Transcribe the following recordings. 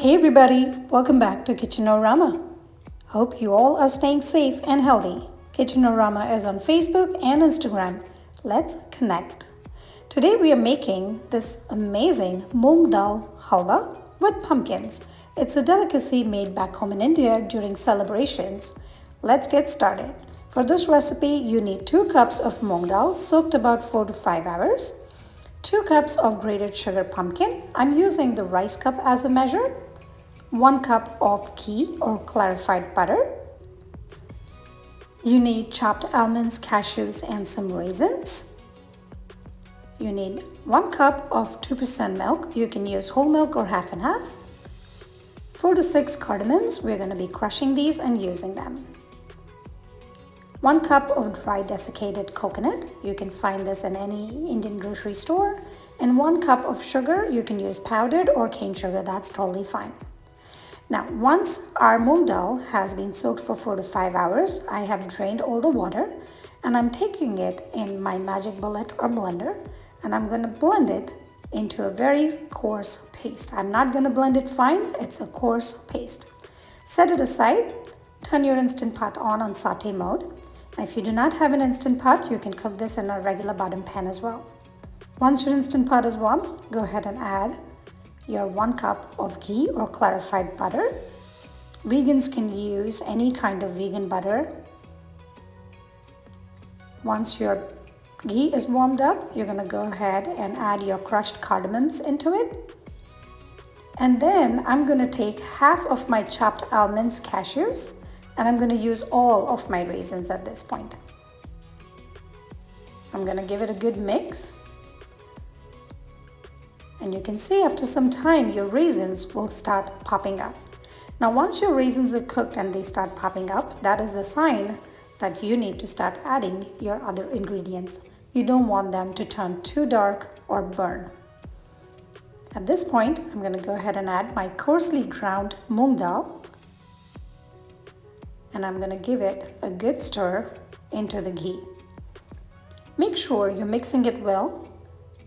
Hey everybody, welcome back to Kitchenorama. Hope you all are staying safe and healthy. Kitchenorama is on Facebook and Instagram. Let's connect. Today we are making this amazing Moong Daal Halwa with pumpkins. It's a delicacy made back home in India during celebrations. Let's get started. For this recipe, you need 2 cups of moong dal soaked about 4 to 5 hours. 2 cups of grated sugar pumpkin. I'm using the rice cup as a measure. 1 cup of ghee or clarified butter. You need chopped almonds, cashews, and some raisins. You need 1 cup of 2% milk. You can use whole milk or half and half. 4 to 6 cardamoms. We're going to be crushing these and using them. 1 cup of dry desiccated coconut. You can find this in any Indian grocery store. And 1 cup of sugar. You can use powdered or cane sugar. That's totally fine. Now, once our moong dal has been soaked for 4 to 5 hours, I have drained all the water and I'm taking it in my magic bullet or blender and I'm going to blend it into a very coarse paste. I'm not going to blend it fine, it's a coarse paste. Set it aside, turn your Instant Pot on saute mode. Now, if you do not have an Instant Pot, you can cook this in a regular bottom pan as well. Once your Instant Pot is warm, go ahead and add your 1 cup of ghee or clarified butter. Vegans can use any kind of vegan butter. Once your ghee is warmed up, you're going to go ahead and add your crushed cardamoms into it. And then I'm going to take half of my chopped almonds, cashews, and I'm going to use all of my raisins at this point. I'm going to give it a good mix. And you can see after some time your raisins will start popping up. Now once your raisins are cooked and they start popping up, that is the sign that you need to start adding your other ingredients. You don't want them to turn too dark or burn. At this point, I'm going to go ahead and add my coarsely ground moong dal. And I'm going to give it a good stir into the ghee. Make sure you're mixing it well.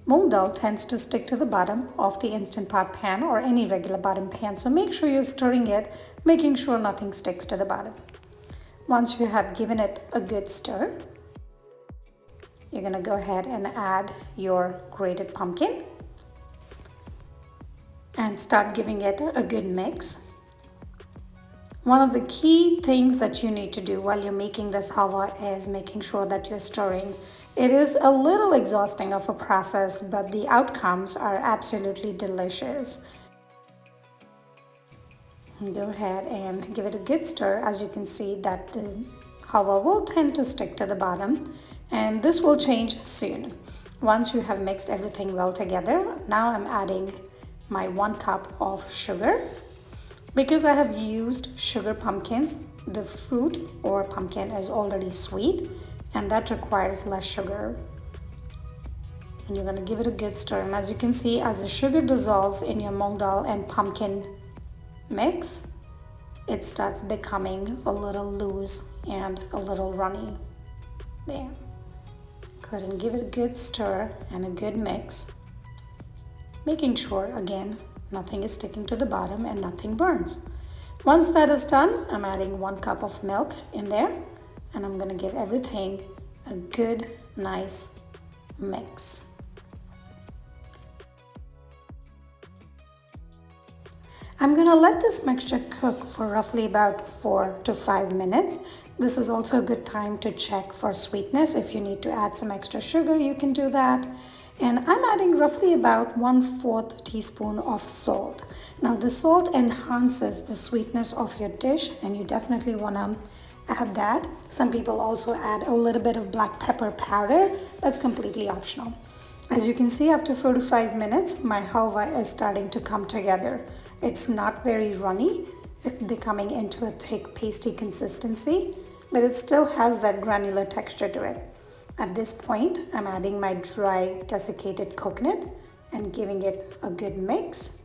Moong dal tends to stick to the bottom of the Instant Pot pan or any regular bottom pan, so make sure you're stirring it, making sure nothing sticks to the bottom. Once you have given it a good stir, you're going to go ahead and add your grated pumpkin and start giving it a good mix. One of the key things that you need to do while you're making this halwa is making sure that you're stirring. It is a little exhausting of a process, but the outcomes are absolutely delicious. Go ahead and give it a good stir. As you can see that the halwa will tend to stick to the bottom, and this will change soon. Once you have mixed everything well together, now I'm adding my 1 cup of sugar. Because I have used sugar pumpkins, the fruit or pumpkin is already sweet and that requires less sugar. And you're going to give it a good stir. And as you can see, as the sugar dissolves in your moong dal and pumpkin mix, it starts becoming a little loose and a little runny. There. Go ahead and give it a good stir and a good mix. Making sure, again, nothing is sticking to the bottom and nothing burns. Once that is done, I'm adding 1 cup of milk in there and I'm going to give everything a good, nice mix. I'm going to let this mixture cook for roughly about 4 to 5 minutes. This is also a good time to check for sweetness. If you need to add some extra sugar, you can do that. And I'm adding roughly about 1/4 teaspoon of salt. Now the salt enhances the sweetness of your dish and you definitely want to add that. Some people also add a little bit of black pepper powder. That's completely optional. As you can see, after 4 to 5 minutes, my halwa is starting to come together. It's not very runny. It's becoming into a thick pasty consistency, but it still has that granular texture to it. At this point, I'm adding my dry desiccated coconut and giving it a good mix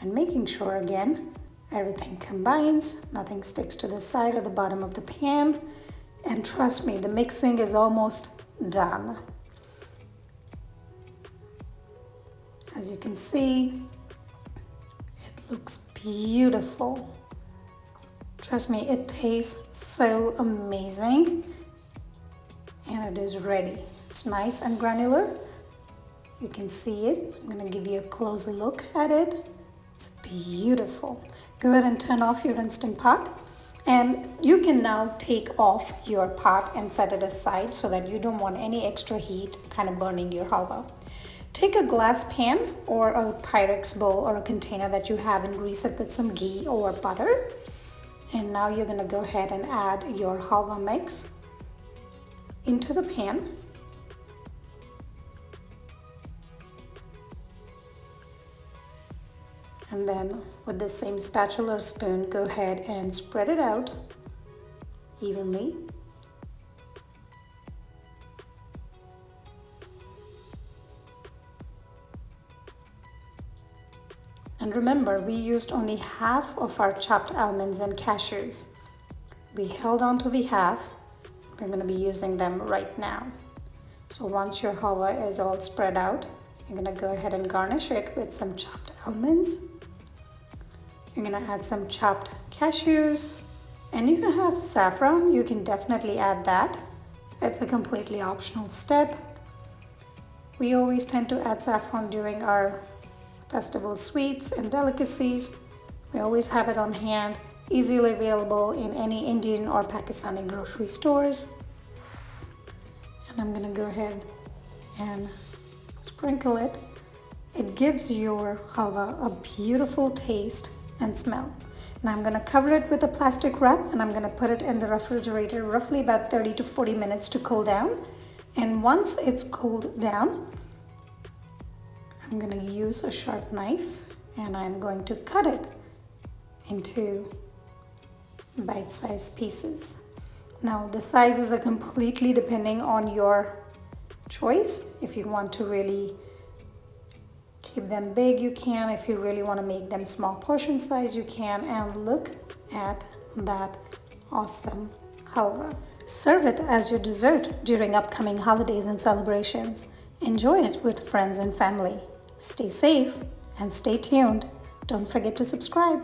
and making sure again everything combines, nothing sticks to the side or the bottom of the pan, and trust me, the mixing is almost done. As you can see, it looks beautiful. Trust me, it tastes so amazing. And it is ready. It's nice and granular. You can see it. I'm gonna give you a closer look at it. It's beautiful. Go ahead and turn off your Instant Pot. And you can now take off your pot and set it aside so that you don't want any extra heat kind of burning your halwa. Take a glass pan or a Pyrex bowl or a container that you have and grease it with some ghee or butter. And now you're gonna go ahead and add your halwa mix into the pan. And then with the same spatula or spoon, go ahead and spread it out evenly. And remember, we used only half of our chopped almonds and cashews. We held on to the half. We're going to be using them right now. So once your halwa is all spread out, you're going to go ahead and garnish it with some chopped almonds. You're going to add some chopped cashews, and you can have saffron. You can definitely add that. It's a completely optional step. We always tend to add saffron during our festival sweets and delicacies. We always have it on hand, easily available in any Indian or Pakistani grocery stores. And I'm gonna go ahead and sprinkle it. It gives your halwa a beautiful taste and smell. Now I'm gonna cover it with a plastic wrap and I'm gonna put it in the refrigerator roughly about 30 to 40 minutes to cool down. And once it's cooled down, I'm gonna use a sharp knife and I'm going to cut it into bite-sized pieces. Now the sizes are completely depending on your choice. If you want to really keep them big, you can. If you really want to make them small portion size, you can. And look at that awesome halwa. Serve it as your dessert during upcoming holidays and celebrations. Enjoy it with friends and family. Stay safe and stay tuned. Don't forget to subscribe.